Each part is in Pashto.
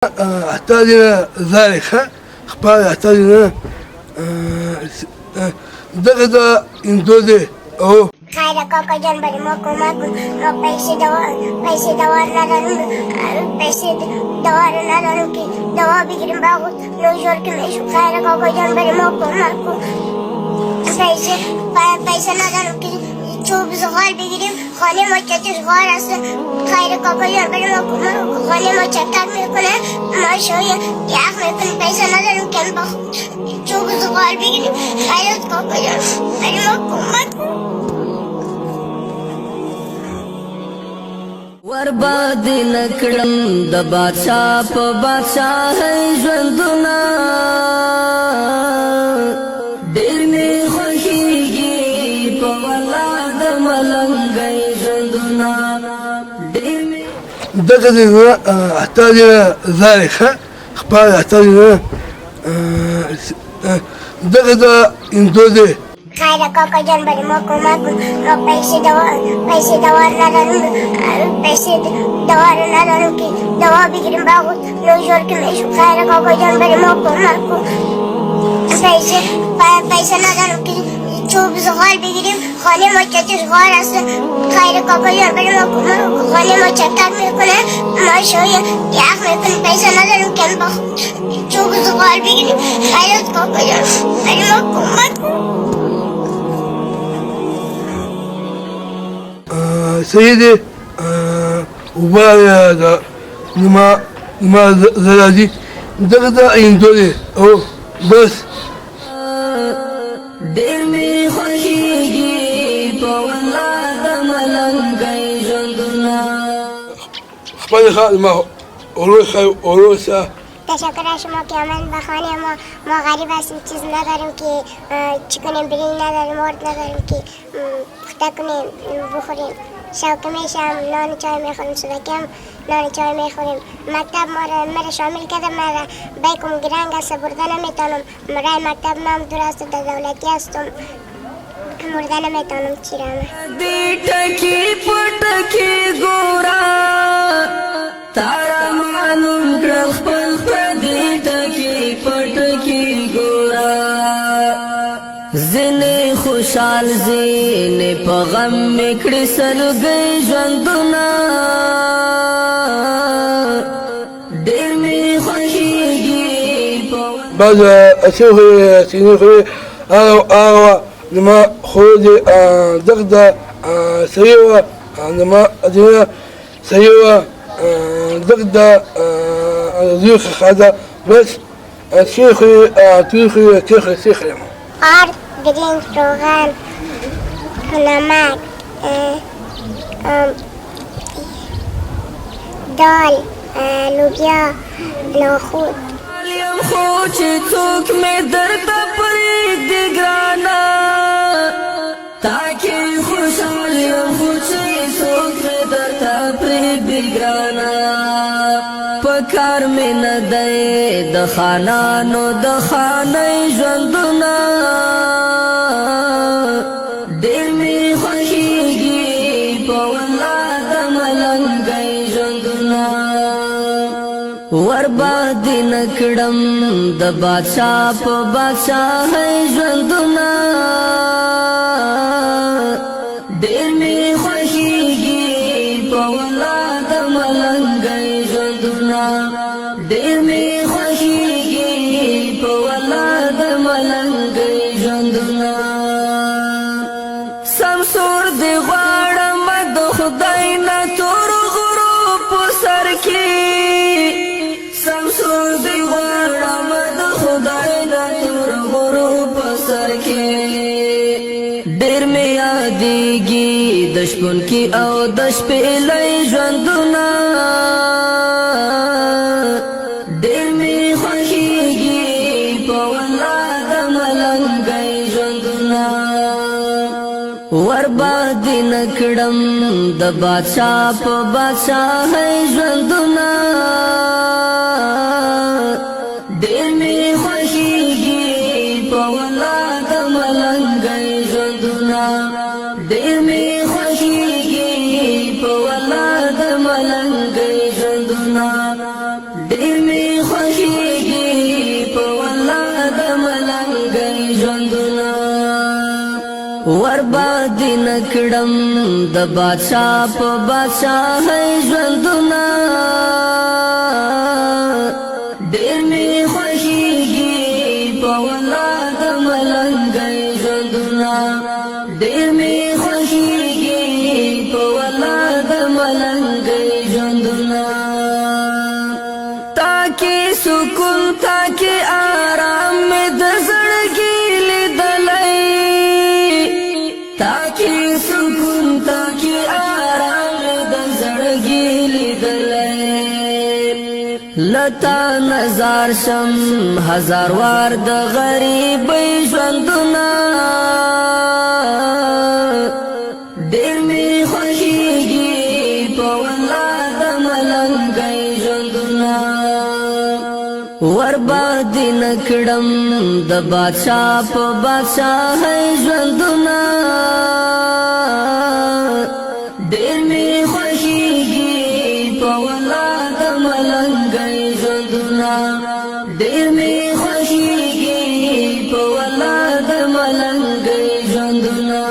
أحتاج إلى ذلك أخبار أحتاج إلى دغدا إندودي أو खाएर ककैजनभरि मको पैसे दवा नरनु पैसे दवाहरू नरनु कि दवा बिग्रिनु भएको नौजोर कि मेसु खाएर ककैजनभरि मको पैसे नरनु कि 24 घर बिग्रियो खाने मच्छा त्यो घर असं खाएर ककैजनभरि मको खाने मच्छा टाक्ने कुनै मासोया याक पनि पैसा नरनु कि 24 घर बिग्रियो खाएर ककैजनभरि मको ورباد نکړم د بادشاہ په بادشاہ ژوندونه ډېر مې خوښیږي په ولاد ملنګي ژوندونه ډېر مې دغدا أحتاج إلى ذلك أخبار أحتاج إلى دغدا إندودي खाएर ककैजनभरि मको पैसे दवा नरनु पैसे दवाहरू नरनु कि दवा बिग्रिनु भएको नौजोर कि मेसु खाएर ककैजनभरि मको पैसा नरनु कि 24 घर बिग्रियो खाने मच्छा त्यो घर असं खाएर ककैजनभरि मको खाने मच्छा टाक्ने कुनै मासोया याक पनि पैसा नरनु कि 24 घर बिग्रियो खाएर ककैजनभरि मको سيدي وبايا ما زلازي دغدا إندودي أو بس ډېر مې خوښیږي په ولاد ملنګي ژوندونه خبري خالي ما أولوسا تشکر شما که من بخانه ما غریب هستیم چیز نداریم که چکنیم برین نداریم مرد نداریم که خدا کنیم بخوریم شوکه میشم نان چای میخوریم صبحکه هم نان چای میخوریم مکتب مرا شامل کردم مرا بیکم گرنگ است برده نمیتونم مرای مکتب نام دور است در دولتی هستم مرده نمیتونم چیرم دی ټکی پټکی ګورا تارا معلوم کړل خپل دی ټکی پټکی ګورا زنه خوشحال زنه په غم میکړې سلګي ژوندونه ډېر مې خوښیږي بعد أشوفه سينوخي أو لما خودي دغدا سيوا لما أدينا سيوا دغدا ذيخ هذا بس شيخي تيخي كيخي سيخي اور گرین روغن نمک دال لوبیا نخود یم خو چې څوک مې درته پرېږدي ګرانه تاکي خوشحال یم خو چې څوک مې درته پرېږدي ګرانه په کار مې نه دی د خانانو د خانۍ ژوندونه ډېر مې خوښیږي په ولاد ملنګۍ ژوندونه ورباد نکړم د بادشاہ په بادشاہ ژوندونه ډېر مې خوښیږي په ولاد ملنګۍ ژوندونه ډېر مې خوښیږي په ولاد ملنګۍ ژوندونه سمسور دی غواړم د خدای نه تور غرو په سر کې سمسور دی غواړم د خدای نه تور غرو په سر کې ډېر مې یادېږي د شپون کې او د شپېلۍ ژوندونه ډېر مې خوښیږي په ولاد ملنګۍ ژوندونه ورباد نکړم د بادشاہ په بادشاہ ژوندونه ډېر مې خوښیږي په ولاد ملنګۍ ژوندونه ډېر مې خوښیږي په ولاد ملنګۍ ژوندونه ډېر مې خوشیږي په والله د ملنګي ژوندونه ورباد نکړم د بادشاہ په بادشاہي ژوندونه ډېر می خوشیږي په والله د ملنګي ژوندونه ډېر می خوشیږي په والله د ملنګي ژوندونه تاکي سکون تاکي آرام می د زړګي لیدلای تاکي سکون تاکي آرام می د زړګي لیدلای لتا نظر شم هزار وار د غریب ژوندونه ډېر می خوشیږي په والله د ملنګي ژوندونه ورباد نکړم د بادشاہ په بادشاہي ژوندونه ډېر می خوشیږي په والله د ملنګي ژوندونه ډېر می خوشیږي په والله د ملنګي ژوندونه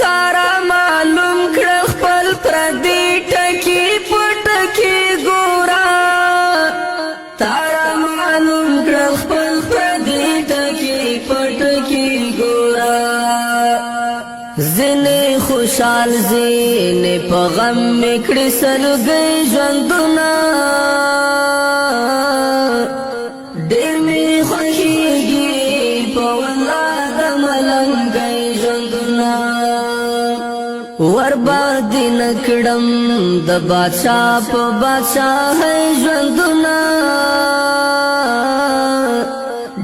تارا معلوم کړ خپل پردي ټکی پټکی ګورا تارا معلوم کړ خپل پردي ټکی پټکی ګورا زنه خوشحال زنه په غم میکړې سلګي ژوندونه ډېر می خوشیږي په والله د ملنګي ژوندونه ورباد نکړم د بادشاہ په بادشاہي ژوندونه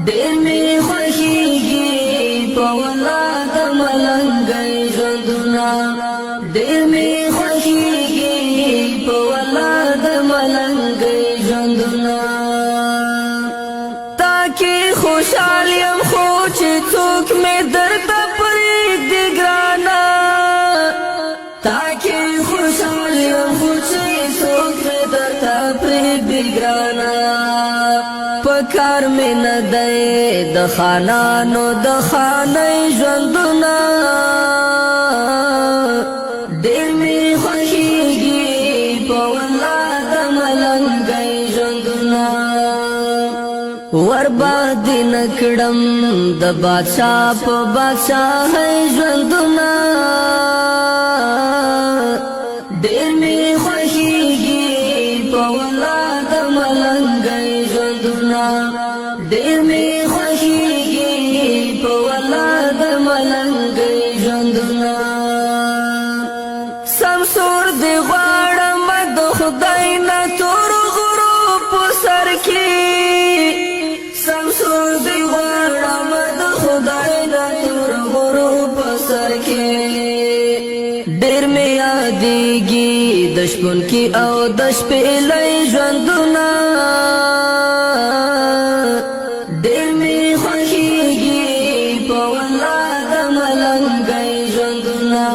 ډېر می خوشیږي په والله د ملنګي ژوندونه ډېر می خوشیږي په والله د ملنګي ژوندونه تاکي خوشحال یم خو چې څوک مې درته پرېږدي ګرانه تاکي خوشحال یم خو چې څوک مې درته پرېږدي ګرانه پکار مې نه دی د خانانو د خانۍ ژوندونه ډېر می خوشیږي په والله د ملنګي ژوندونه ورباد نکړم د بادشاہ په بادشاہي ژوندونه ډېر می خوشیږي په والله د ملنګي ژوندونه ډېر می خوشیږي په والله د ملنګي ژوندونه سمسور دی غواړم د خدای نه تور غرو په سر کې سمسور دی غواړم د خدای نه تور غرو په سر کې ډېر می یادېږي د شپون کې او د شپې لۍ ژوندونه ډېر می خوشیږي په والله د ملنګي ژوندونه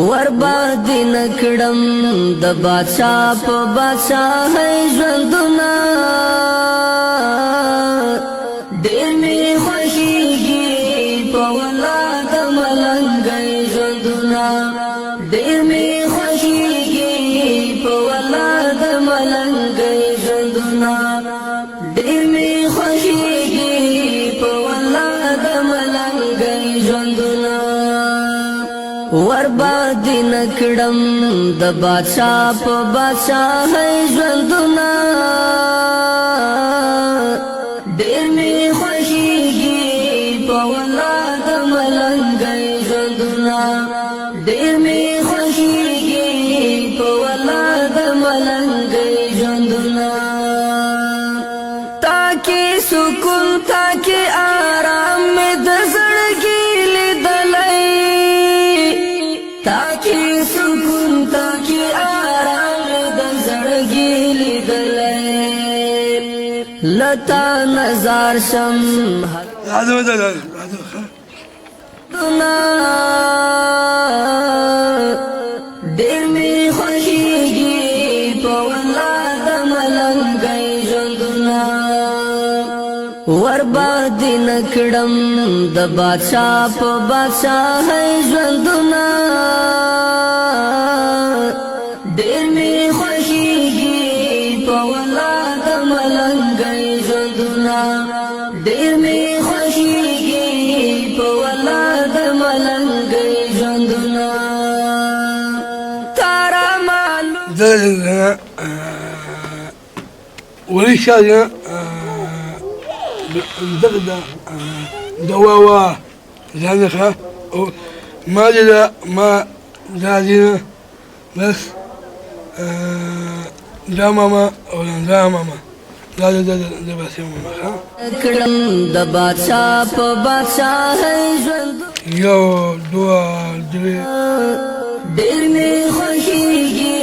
ورباد نکړم د بادشاہ په بادشاہي ژوندونه ډېر می خوشیږي په والله د ملنګي ژوندونه ډېر می خوشیږي په والله د ملنګي ژوندونه ډېر می خوشیږي په والله د ملنګي ژوندونه ورباد نکړم د بادشاہ په بادشاہي ژوندونه ډېر می خوشیږي په والله د ملنګي ژوندونه ډېر می خوشیږي په والله د ملنګي ژوندونه تاکي سکون تاکي آرام می د زړګي لیدلای تاکي سکون تاکي آرام می د زړګي لیدلای لتا نظر شم راځو ډېر می خوشیږي په والله د ملنګي ملنګي ژوندونه ورباد نکړم د بادشاہ په بادشاہي ژوندونه ډېر می خوښيږي په ولاد ملنګي ژوندونه ډېر می خوښيږي په ولاد ملنګي ژوندونه تارا مالو ذلك وليشانا دغدا دواوا ذلك ما جدا ما زادنا بس زماما ولا زماما لا بس يوم ما کړم د بادشاہ په بادشاہي ژوند يو دوا دري ډېر می خوښيږي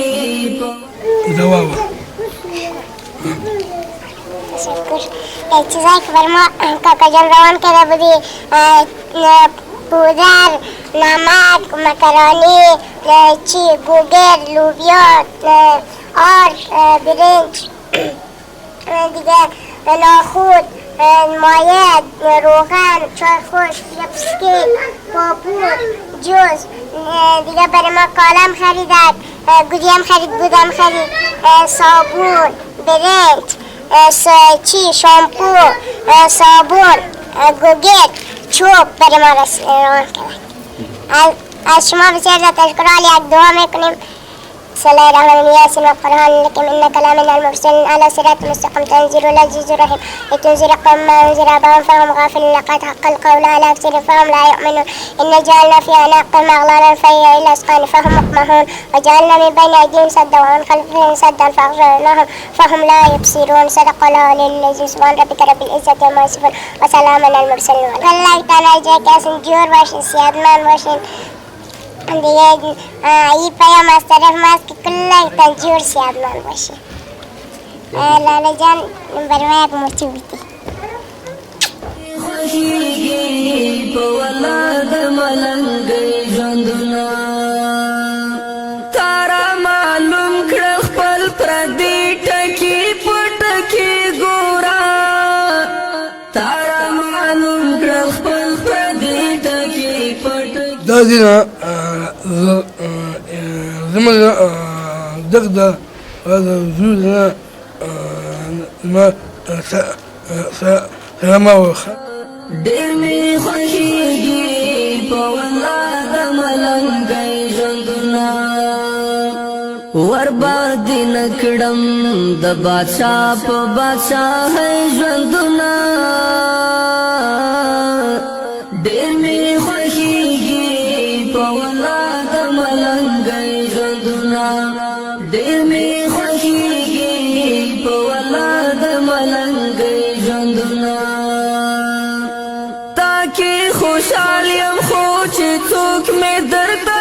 دواوا تشکر چیزایی که بر ما کاکا جان روان کرده بودی پودر نمک مکرانی گوگر لوبیا آرد برنج دیگه ناخود مایه روغن چای خوش بسکیت پاپور جوز دیگه برای ما کالم خریدد گودیم خرید بودم خرید صابون برنج شامپو صابون گوگل چوب برای ما روان کرد از شما بسیار زیاد تشکر علی یک دعا میکنیم بسم الله الرحمن الرحيم ياسين والقرآن الحكيم إنك لمن المرسلين على صراط مستقيم تنزيل العزيز الرحيم لتنذر قوم ما أنذر آباؤهم فهم غافلون لقد حق القول على أكثرهم فهم لا يؤمنون إنا جعلنا في أعناقهم أغلالا فهي إلى الأذقان فهم مقمحون وجعلنا من بين أيديهم سدا ومن خلفهم سدا فأغشيناهم فهم لا يبصرون صدق الله العلي العظيم سبحان ربك رب العزة عما يصفون وسلام على المرسلين والله تعالى جاكاسن جور باشن سيادمان باشن دیگه ای پیام از طرف ما است که کلا تنجور سیادمان باشه لاله جان برای یک موچی بیتی خوښيږي په ولاد ملنګي ژوندونه تارا معلوم کړ خپل پردي ټکی پټکی ګورا تارا معلوم کړ خپل پردي ټکی پټکی دادina زمن دغدا هذا زوجنا ما سلامة وخا ډېر می خوښيږي په ولاد ملنګي ژوندونه ورباد نکړم د بادشاہ په بادشاہي ژوندونه ډېر می خوښيږي په ولاد ملنګي ژوندونه ډېر می خوښيږي په ولاد ملنګي ژوندونه تا کې خوشحال یم خو چې څوک مې درته